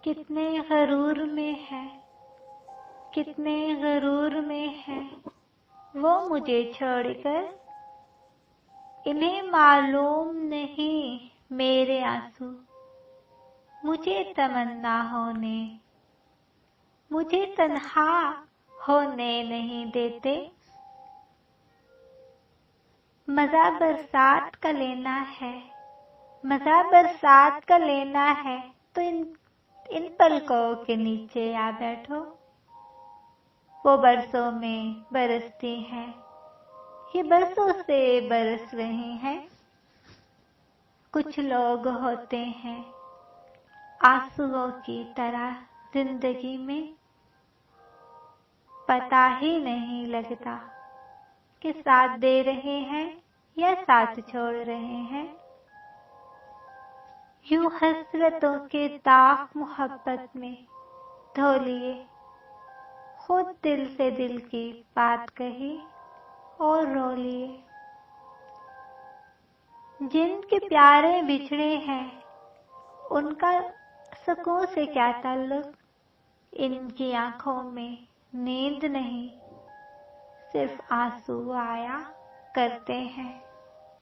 کتنے غرور میں ہے، کتنے غرور میں ہے وہ مجھے چھوڑ کر، انہیں معلوم نہیں میرے آنسو مجھے تمنا ہونے، مجھے تنہا ہونے نہیں دیتے۔ مزہ برسات کا لینا ہے، مزہ برسات کا لینا ہے تو ان پلکوں کے نیچے آ بیٹھو۔ وہ برسوں میں برستی ہیں، یہ برسوں سے برس رہی ہیں۔ کچھ لوگ ہوتے ہیں آنسوؤں کی طرح زندگی میں، پتہ ہی نہیں لگتا کہ ساتھ دے رہے ہیں یا ساتھ چھوڑ رہے ہیں۔ یوں حسرتوں کے داغ محبت میں دھو لیے، خود دل سے دل کی بات کہی اور رو لیے۔ جن کے پیارے بچھڑے ہیں ان کا سکون سے کیا تعلق، ان کی آنکھوں میں نیند نہیں، صرف آنسو آیا کرتے ہیں۔